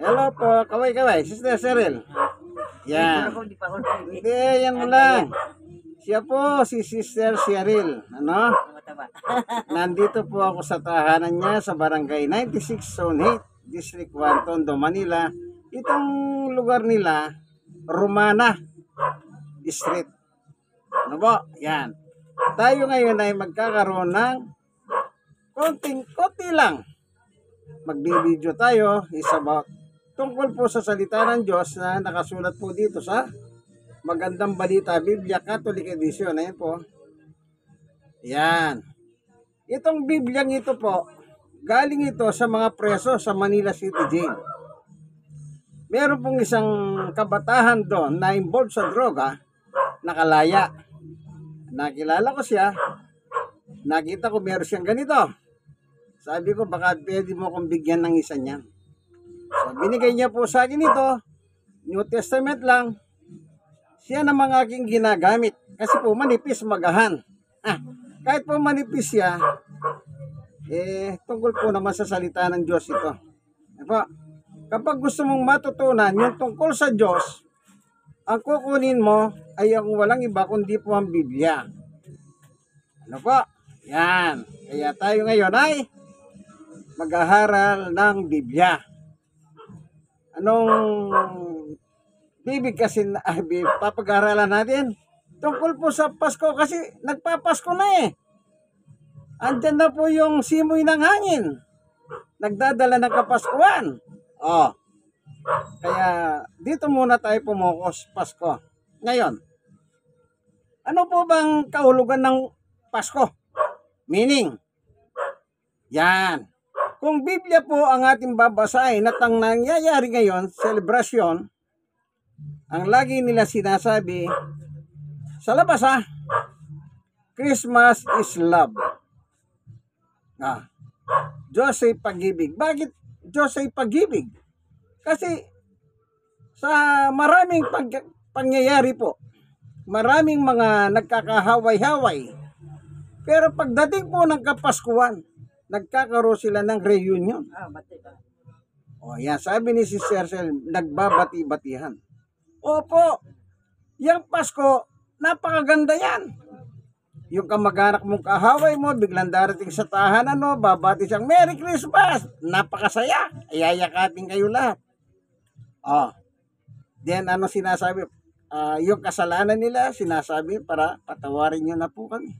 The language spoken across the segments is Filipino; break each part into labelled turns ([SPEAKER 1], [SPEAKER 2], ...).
[SPEAKER 1] Hello po, kaway-kaway, Sister Cheryl. Yan.
[SPEAKER 2] Ako, di pa ako
[SPEAKER 1] Hindi, yan mo lang. Siya po, si Sister Cheryl. Ano?
[SPEAKER 2] mataba.
[SPEAKER 1] Nandito po ako sa tahanan niya sa Barangay 96 Zone 8, District 1, Tondo, Manila. Itong lugar nila, Romana Street. Ano po? Yan. Tayo ngayon ay magkakaroon ng konti lang. Magbibideo tayo is about tungkol po sa salita ng Diyos na nakasulat po dito sa Magandang Balita Biblia Catholic Edition. Ayan po. Yan. Itong Bibliang ito po, galing ito sa mga preso sa Manila City Jail. Meron pong isang kabatahan doon na involved sa droga, nakalaya. Nakilala ko siya, nakita ko meron siyang ganito. Sabi ko, baka pwede mo akong bigyan ng isa niyan. So, binigay niya po sa akin ito, New Testament lang. Siya namang aking ginagamit. Kasi po, manipis magahan. Kahit po manipis siya, tungkol po naman sa salita ng Diyos ito. Po, kapag gusto mong matutunan yung tungkol sa Diyos, ang kukunin mo ay ang walang iba kundi po ang Biblia. Ano po? Yan. Kaya tayo ngayon ay mag-aaral ng Biblia. Anong bibig kasi papag-aaralan natin? Tungkol po sa Pasko kasi nagpapasko na eh. Andyan na po yung simoy ng hangin. Nagdadala ng Kapaskuhan. Oh. Kaya dito muna tayo pumokos Pasko. Ngayon, ano po bang kahulugan ng Pasko? Meaning, yan. Kung Biblia po ang ating babasahin at ang nangyayari ngayon, selebrasyon, ang lagi nila sinasabi, sa labas Christmas is love. Diyos ay pag-ibig. Bakit Diyos ay pag-ibig? Kasi sa maraming pangyayari po, maraming mga nagkakahaway-haway. Pero pagdating po ng Kapaskuhan, nagkakaroon sila ng reunion.
[SPEAKER 2] Bati ba?
[SPEAKER 1] O yan, sabi ni Sister Cheryl, nagbabati-batihan. Opo, yung Pasko, napakaganda yan. Yung kamag-anak mong kahaway mo, biglang darating sa tahanan mo, babati siyang, Merry Christmas! Napakasaya! Ayayakapin kayo lahat. Then ano sinasabi? Yung kasalanan nila, sinasabi para patawarin nyo na po kami.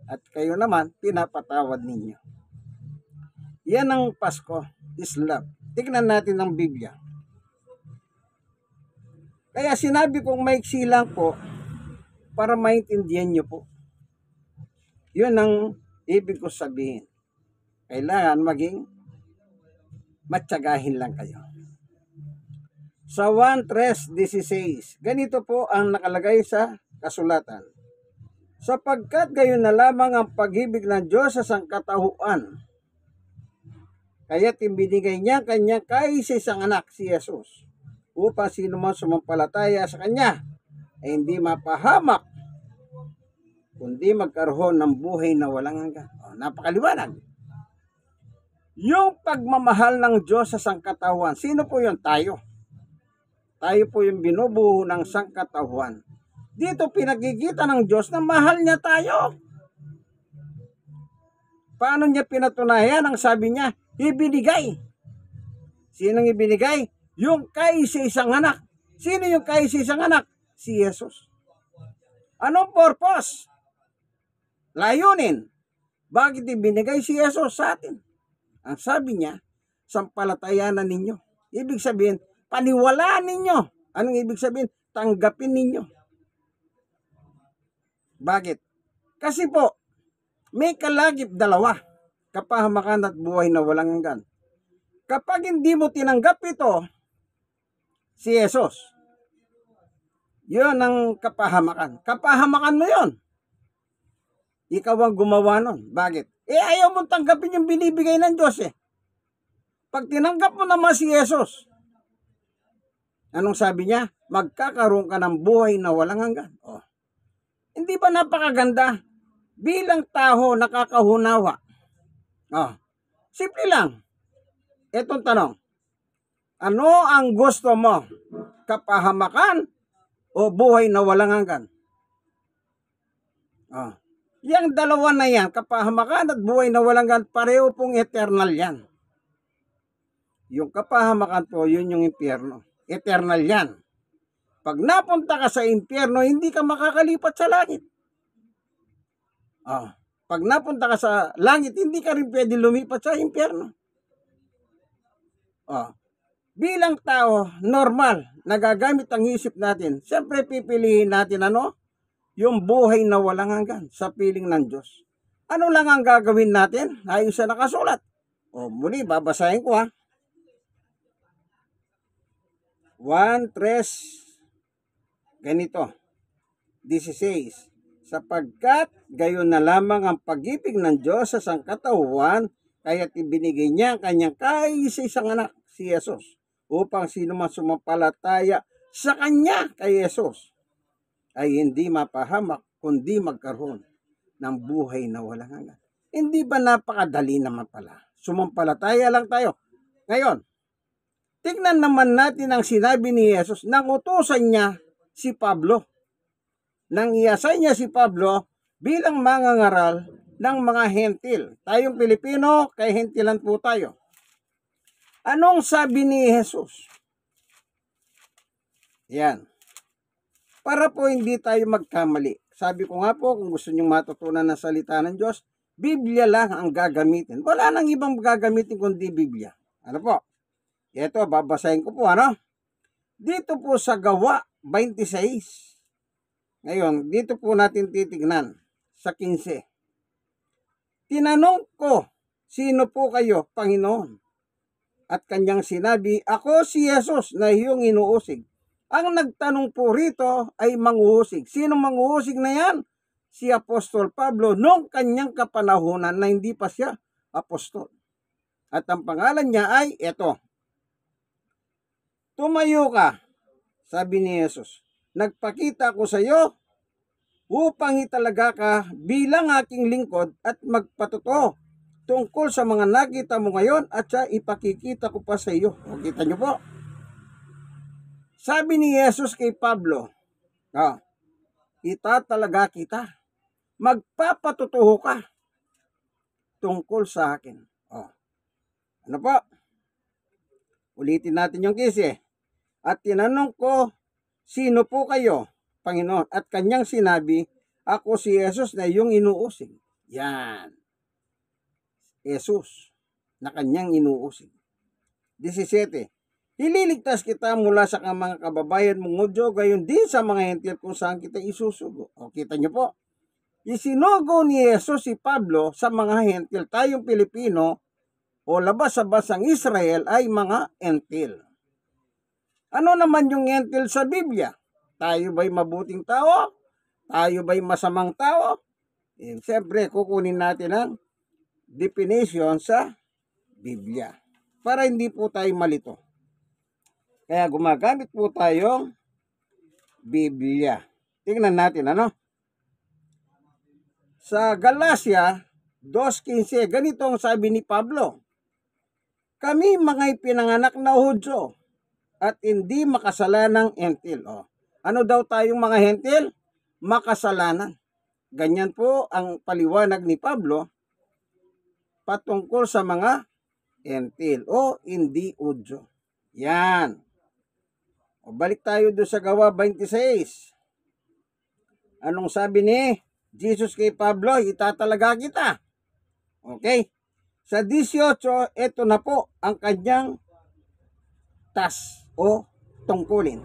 [SPEAKER 1] At kayo naman, pinapatawad ninyo. Yan ang Pasko, is love. Tignan natin ang Biblia. Kaya sinabi kong maiksi lang po para maintindihan nyo po. Yun ang ibig ko sabihin. Kailangan maging matsagahin lang kayo. Sa 1:3:16, ganito po ang nakalagay sa kasulatan. Sapagkat gayon na lamang ang pag-ibig ng Diyos sa sangkatauhan. Kaya't ibinigay niya kanyang kaisa-isang anak, si Jesus, upang sino man sumampalataya sa kanya ay hindi mapahamak, kundi magkaroon ng buhay na walang hanggan. Napakaliwanag. Yung pagmamahal ng Diyos sa sangkatauhan, sino po yun? Tayo. Tayo po yung binubuo ng sangkatauhan. Dito pinagkikita ng Diyos na mahal niya tayo. Paano niya pinatunayan? Ang sabi niya, ibinigay. Sinong ibinigay? Yung kaisa-isang anak. Sino yung kaisa-isang anak? Si Jesus. Anong purpose? Layunin. Bakit ibinigay si Jesus sa atin? Ang sabi niya, sampalatayanan ninyo. Ibig sabihin, paniwalaan ninyo. Anong ibig sabihin? Tanggapin ninyo. Bakit? Kasi po, may kalagip dalawa, kapahamakan at buhay na walang hanggan. Kapag hindi mo tinanggap ito, si Jesus, yun ang kapahamakan. Kapahamakan mo yun. Ikaw ang gumawa nun. Bakit? Ayaw mong tanggapin yung binibigay ng Diyos eh. Pag tinanggap mo naman si Jesus, anong sabi niya? Magkakaroon ka ng buhay na walang hanggan. Hindi ba napakaganda? Bilang tao nakakahunawa. Simple lang. Etong tanong. Ano ang gusto mo? Kapahamakan o buhay na walang hanggan? Yang dalawa na yan, kapahamakan at buhay na walang hanggan, pareho pong eternal yan. Yung kapahamakan po, yun yung impyerno. Eternal yan. Pag napunta ka sa impyerno, hindi ka makakalipat sa langit. Pag napunta ka sa langit, hindi ka rin pwede lumipat sa impyerno. Bilang tao, normal, nagagamit ang isip natin. Siyempre, pipiliin natin yung buhay na walang hanggan sa piling ng Diyos. Ano lang ang gagawin natin? Ayon sa nakasulat. Muli, babasahin ko 1:3, ganito, 16. Sapagkat gayon na lamang ang pag-ibig ng Diyos sa sangkatauhan, kaya't ibinigay niya ang kanyang kaisa-isang anak, si Jesus, upang sino man sumampalataya sa kanya, kay Jesus, ay hindi mapahamak, kundi magkaroon ng buhay na walang hanggan. Hindi ba napakadali naman pala? Sumampalataya lang tayo. Ngayon, tignan naman natin ang sinabi ni Jesus nang utusan niya si Pablo. Nang iasay niya si Pablo bilang mangangaral ng mga hentil. Tayong Pilipino, kay hentilan po tayo. Anong sabi ni Jesus? Yan. Para po hindi tayo magkamali. Sabi ko nga po, kung gusto nyo matutunan ng salita ng Diyos, Biblia lang ang gagamitin. Wala nang ibang gagamitin kundi Biblia. Ano po? Ito, babasahin ko po, Dito po sa Gawa 26. Ngayon, dito po natin titignan sa 15. Tinanong ko, sino po kayo, Panginoon? At kanyang sinabi, ako si Jesus na iyong inuusig. Ang nagtanong po rito ay manghuhusig. Sino manghuhusig na yan? Si Apostol Pablo noong kanyang kapanahunan na hindi pa siya apostol. At ang pangalan niya ay ito. Tumayo ka, sabi ni Jesus. Nagpakita ko sa iyo upang italaga ka bilang aking lingkod at magpatotoo tungkol sa mga nakita mo ngayon at sa ipakikita ko pa sa iyo. O, kita niyo po. Sabi ni Jesus kay Pablo, itatalaga kita. Magpapatotoo ka tungkol sa akin. Ano po? Ulitin natin yung case. At tinanong ko, sino po kayo, Panginoon? At kanyang sinabi, ako si Jesus na iyong inuusig. Yan. Jesus na kanyang inuusig. 17. Ililigtas kita mula sa mga kababayan mong Hudyo, gayon din sa mga hentil kung saan kita isusugo. O, kita niyo po. Isinugo ni Jesus si Pablo sa mga hentil. Tayong Pilipino o labas sa basang Israel ay mga hentil. Ano naman yung hentil sa Biblia? Tayo ba'y mabuting tao? Tayo ba'y masamang tao? Siyempre, kukunin natin ang definition sa Biblia para hindi po tayo malito. Kaya gumagamit po tayong Biblia. Tingnan natin Sa Galatia 2:15, ganito ang sabi ni Pablo. Kami mga ipinanganak na Hudyo at hindi makasalanang hentil. Ano daw tayong mga hentil? Makasalanan. Ganyan po ang paliwanag ni Pablo patungkol sa mga hentil o hindi Hudyo. Yan. Balik tayo doon sa Gawa 26. Anong sabi ni Jesus kay Pablo? Itatalaga kita. Okay. Sa 18, ito na po ang kanyang task o tungkulin.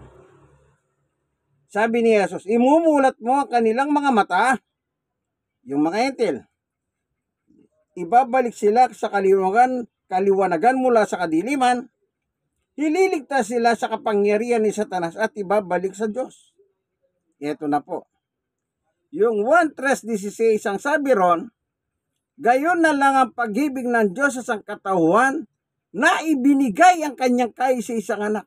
[SPEAKER 1] Sabi ni Jesus, imumulat mo ang kanilang mga mata, yung mga hentil. Ibabalik sila sa kaliwanagan mula sa kadiliman. Ililigtas sila sa kapangyarihan ni Satanas at ibabalik sa Diyos. Ito na po. Yung 1:16 ang sabi ron, gayon na lang ang pag-ibig ng Diyos sa sangkatauhan na ibinigay ang kanyang kaisa-isang anak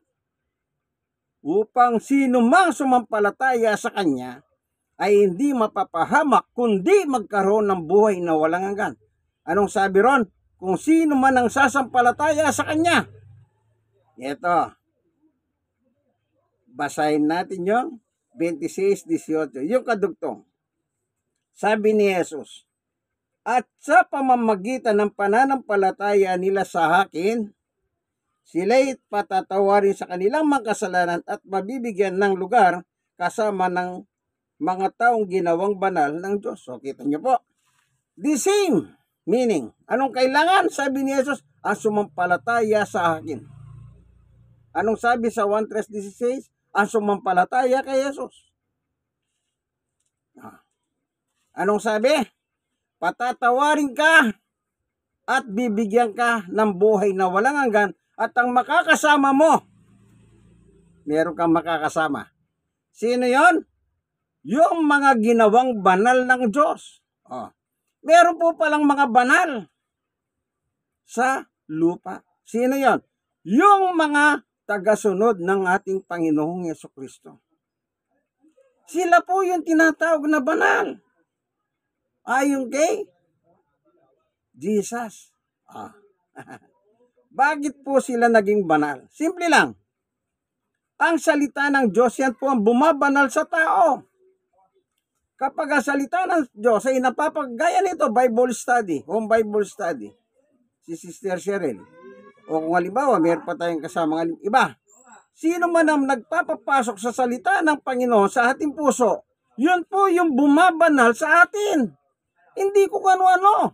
[SPEAKER 1] upang sino mang sumampalataya sa kanya ay hindi mapapahamak kundi magkaroon ng buhay na walang hanggan. Anong sabi ron? Kung sino man ang sasampalataya sa kanya. Ito, basahin natin yung 26:18, yung kadugtong. Sabi ni Jesus, at sa pamamagitan ng pananampalataya nila sa akin, sila'y patatawarin sa kanilang mga kasalanan at mabibigyan ng lugar kasama ng mga taong ginawang banal ng Diyos. So, kita niyo po. The same meaning. Anong kailangan? Sabi ni Jesus, ang sumampalataya sa akin. Anong sabi sa 1:16? Ang sumampalataya kay Jesus. Anong sabi? Patatawarin ka at bibigyan ka ng buhay na walang hanggan at ang makakasama mo, meron kang makakasama. Sino yon? Yung mga ginawang banal ng Diyos. Meron po palang mga banal sa lupa. Sino yon? Yung mga tagasunod ng ating Panginoong Yesukristo. Sila po yung tinatawag na banal. Ayon kay Jesus. Bakit po sila naging banal? Simple lang. Ang salita ng Diyos, yan po ang bumabanal sa tao. Kapag ang salita ng Diyos ay napapagaya nito, Bible study, home Bible study, si Sister Cheryl, o kung halimbawa, meron pa tayong kasama ng iba, sino man ang nagpapapasok sa salita ng Panginoon sa ating puso, yun po yung bumabanal sa atin. Hindi ko ano-ano.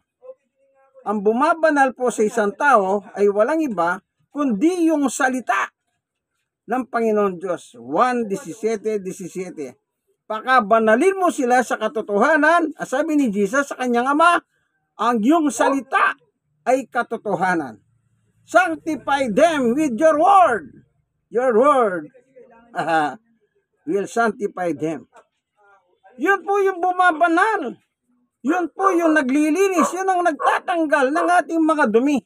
[SPEAKER 1] Ang bumabanal po sa isang tao ay walang iba kundi yung salita ng Panginoon Diyos. 1:17. Pakabanalin mo sila sa katotohanan. Sabi ni Jesus sa kanyang Ama, ang iyong salita ay katotohanan. Sanctify them with your word. Your word will sanctify them. Yun po yung bumabanal. Yun po yung naglilinis, yun ang nagtatanggal ng ating mga dumi.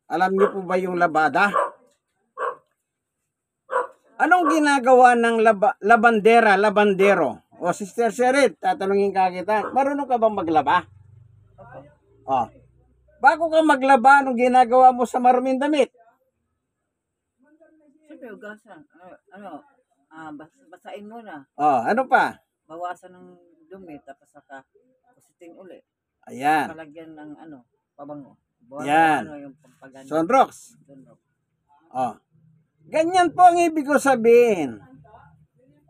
[SPEAKER 1] Alam niyo po ba yung labada? Anong ginagawa ng labandero? O Sister Cheryl, tatanungin ka kita, marunong ka bang maglaba? Bago ka maglaba, anong ginagawa mo sa maruming damit?
[SPEAKER 2] Siyempre, ugasan. Basain muna.
[SPEAKER 1] Ano pa?
[SPEAKER 2] Bawasan ng dumi, tapos saka kusitin uli.
[SPEAKER 1] Ayan.
[SPEAKER 2] Palagyan ng pabango.
[SPEAKER 1] Yan.
[SPEAKER 2] Yung pampaganda.
[SPEAKER 1] Sunrox. Ganyan po ang ibig ko sabihin.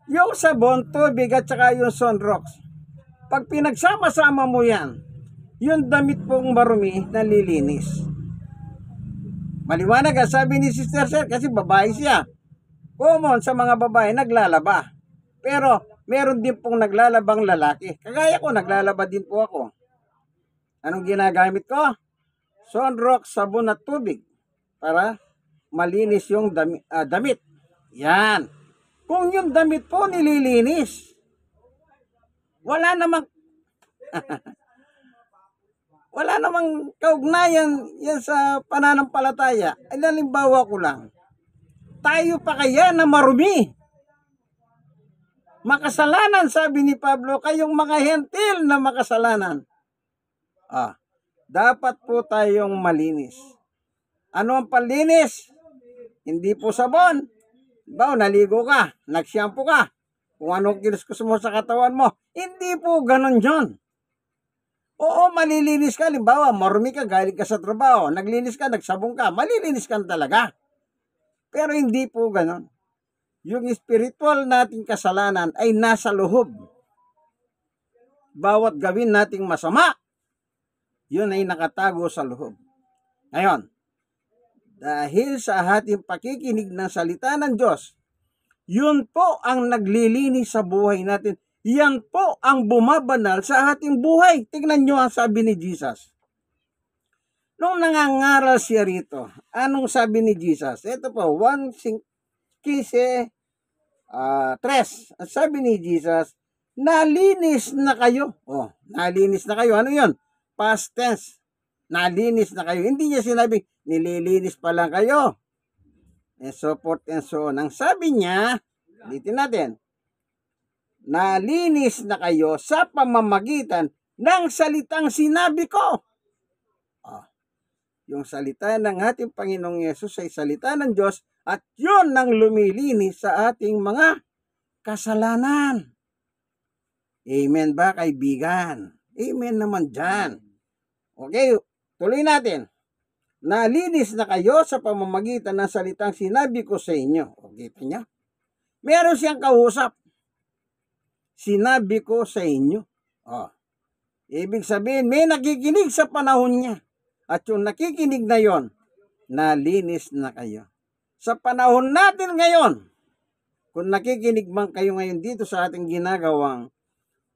[SPEAKER 1] Yung sabon, tubig at saka yung sunrox. Pag pinagsama-sama mo yan, yung damit pong marumi nalilinis. Maliwanag sabi ni Sister Sir kasi babae siya. Common sa mga babae naglalaba. Pero meron din pong naglalabang lalaki. Kagaya ko, naglalaba din po ako. Anong ginagamit ko? Sunrox, sabon at tubig para malinis yung damit. Yan. Kung yung damit po nililinis, wala namang wala namang kaugnayan yan sa pananampalataya. Ay, halimbawa ko lang. Tayo pa kaya na marumi? Makasalanan, sabi ni Pablo, kayong mga hentil na makasalanan. Dapat po tayong malinis. Ano ang panlinis? Hindi po sabon. Naligo ka, nagshampoo ka, kung anong kinuskus mo sa katawan mo. Hindi po ganon yun. Oo, malilinis ka. Halimbawa, marumi ka, galing ka sa trabaho, naglinis ka, nagsabong ka, malilinis ka talaga. Pero hindi po ganon. Yung spiritual nating kasalanan ay nasa loob. Bawat gawin nating masama, yun ay nakatago sa loob. Ngayon, dahil sa ating pakikinig ng salita ng Diyos, yun po ang naglilinis sa buhay natin. Yan po ang bumabanal sa ating buhay. Tingnan nyo ang sabi ni Jesus. Nung nangangaral siya rito, anong sabi ni Jesus? Ito po, 1:15, 3. Ang sabi ni Jesus, nalinis na kayo. Nalinis na kayo. Ano yun? Past tense. Nalinis na kayo. Hindi niya sinabi, nililinis pa lang kayo. And so forth and so on. Ang sabi niya, ulitin natin, nalinis na kayo sa pamamagitan ng salitang sinabi ko. Yung salita ng ating Panginoong Yesus ay salita ng Diyos at yun ang lumilinis sa ating mga kasalanan. Amen ba, kaibigan? Amen naman dyan. Okay, tuloy natin. Nalinis na kayo sa pamamagitan ng salitang sinabi ko sa inyo. O, kita niya? Meron siyang kausap. Sinabi ko sa inyo. O, ibig sabihin, may nakikinig sa panahon niya. At yung nakikinig na yon, nalinis na kayo. Sa panahon natin ngayon, kung nakikinig man kayo ngayon dito sa ating ginagawang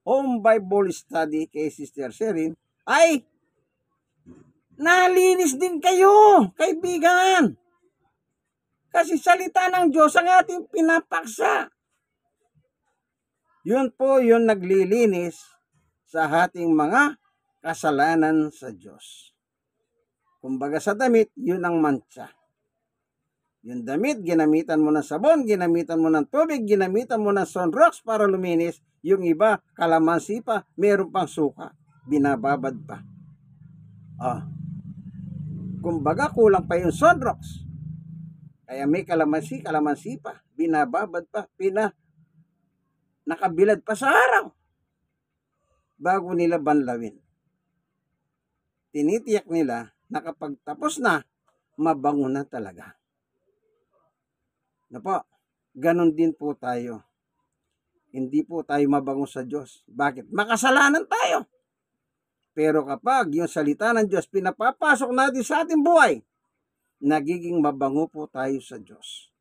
[SPEAKER 1] Home Bible Study kay Sister Sherin, ay nalinis din kayo, kaibigan. Kasi salita ng Diyos ang ating pinapaksa. Yun po yung naglilinis sa ating mga kasalanan sa Diyos. Kumbaga sa damit, yun ang mantsa. Yung damit, ginamitan mo ng sabon, ginamitan mo ng tubig, ginamitan mo ng sunrocks para luminis. Yung iba, kalamansi pa, meron pang suka. Binababad pa. Kumbaga, kulang pa yung sunrocks. Kaya may kalamansi pa. Binababad pa, nakabilad pa sa araw. Bago nila banlawin. Tinitiyak nila na kapag tapos na, mabango na talaga. Na po, ganun din po tayo. Hindi po tayo mabango sa Diyos. Bakit? Makasalanan tayo. Pero kapag yung salita ng Diyos pinapapasok natin sa ating buhay, nagiging mabango po tayo sa Diyos.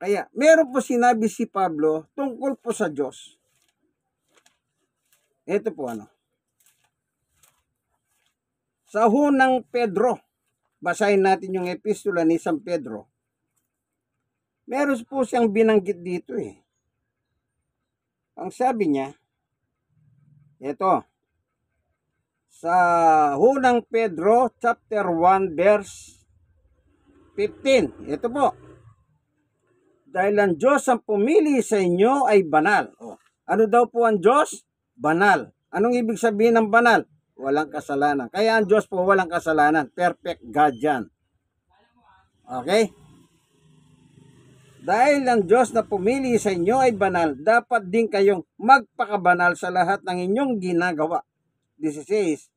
[SPEAKER 1] Kaya, meron po sinabi si Pablo tungkol po sa Diyos. Ito po Sa hunang Pedro, basahin natin yung epistola ni San Pedro. Meron po siyang binanggit dito Ang sabi niya, ito, sa hunang Pedro, chapter 1, verse 15. Ito po. Dahil ang Diyos ang pumili sa inyo ay banal. Ano daw po ang Diyos? Banal. Anong ibig sabihin ng banal? Walang kasalanan. Kaya ang Diyos po walang kasalanan. Perfect God yan. Okay? Dahil ang Diyos na pumili sa inyo ay banal, dapat din kayong magpakabanal sa lahat ng inyong ginagawa. 16.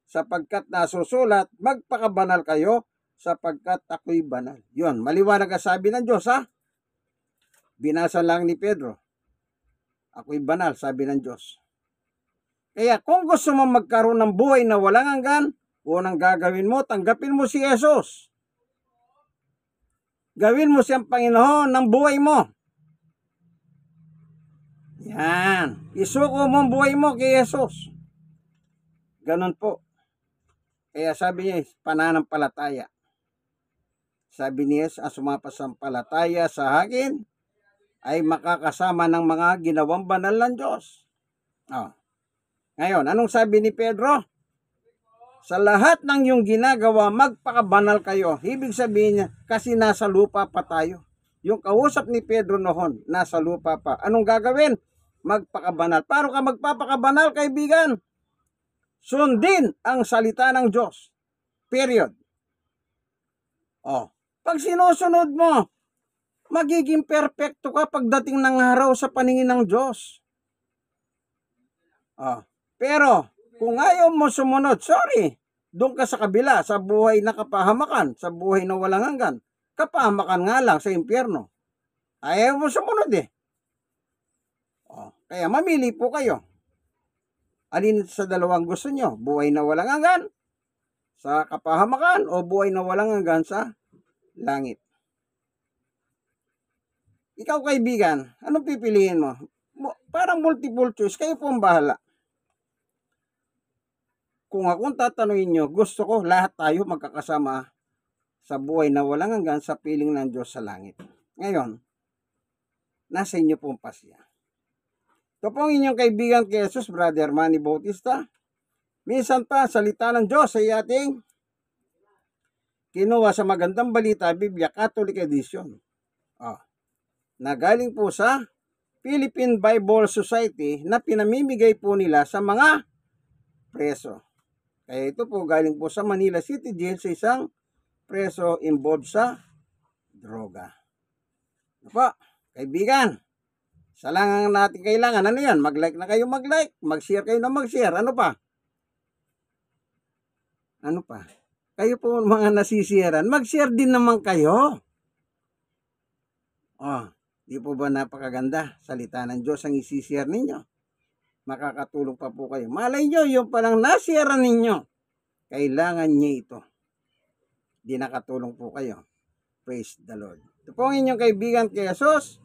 [SPEAKER 1] Sapagkat nasusulat, magpakabanal kayo sapagkat ako'y banal. Yun, maliwanag ang sabi ng Diyos Binasa lang ni Pedro. Ako'y banal, sabi ng Diyos. Kaya kung gusto mo magkaroon ng buhay na walang hanggan, unang gagawin mo, tanggapin mo si Jesus. Gawin mo siyang Panginoon ng buhay mo. Yan. Isuko mo ang buhay mo kay Jesus. Ganun po. Kaya sabi niya, pananampalataya. Sabi niya, ang sumapasampalataya sa akin ay makakasama ng mga ginawang banal ng Diyos. Ngayon, anong sabi ni Pedro? Sa lahat ng iyong ginagawa, magpakabanal kayo. Ibig sabihin niya, kasi nasa lupa pa tayo. Yung kausap ni Pedro noon, nasa lupa pa. Anong gagawin? Magpakabanal. Paano ka magpapakabanal, kaibigan? Sundin ang salita ng Diyos. Period. Pag sinusunod mo, magiging perpekto ka pagdating ng araw sa paningin ng Diyos. Pero, kung ayaw mo sumunod, sorry, doon ka sa kabila, sa buhay na kapahamakan, sa buhay na walang hanggan. Kapahamakan nga lang sa impyerno. Ayaw mo sumunod Kaya mamili po kayo. Alin sa dalawang gusto nyo? Buhay na walang hanggan sa kapahamakan o buhay na walang hanggan sa langit? Ikaw, kaibigan, anong pipiliin mo? Parang multiple choice, kayo po ang bahala. Kung akong tatanungin nyo, gusto ko lahat tayo magkakasama sa buhay na walang hanggan sa piling ng Diyos sa langit. Ngayon, nasa inyo pong pasya. Ito po ang inyong kaibigan kay Jesus, Brother Manny Bautista. Minsan pa, salita ng Diyos ay ating kinuha sa Magandang Balita, Biblia, Catholic Edition. Na galing po sa Philippine Bible Society na pinamimigay po nila sa mga preso. Kaya ito po galing po sa Manila City Jail sa isang preso involved sa droga. Ano po, kaibigan, isa lang ang natin kailangan. Ano yan? Mag-like na kayo mag-like. Mag-share kayo na mag-share. Ano pa? Ano pa? Kayo po mga nasisiran, mag-share din naman kayo. Oh, di po ba napakaganda? Salita ng Diyos ang isishare ninyo. Makakatulong pa po kayo. Malay nyo, yung palang nasira ninyo. Kailangan niya ito. Di nakatulong po kayo. Praise the Lord. Ito po ang inyong kaibigan kay Jesus,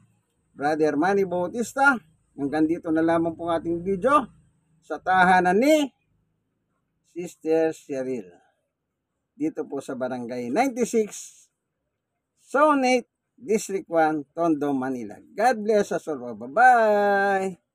[SPEAKER 1] Brother Manny Bautista. Hanggang dito na lamang po ating video sa tahanan ni Sister Cheryl. Dito po sa Barangay 96, Zone 8, District 1, Tondo, Manila. God bless us all. Bye-bye!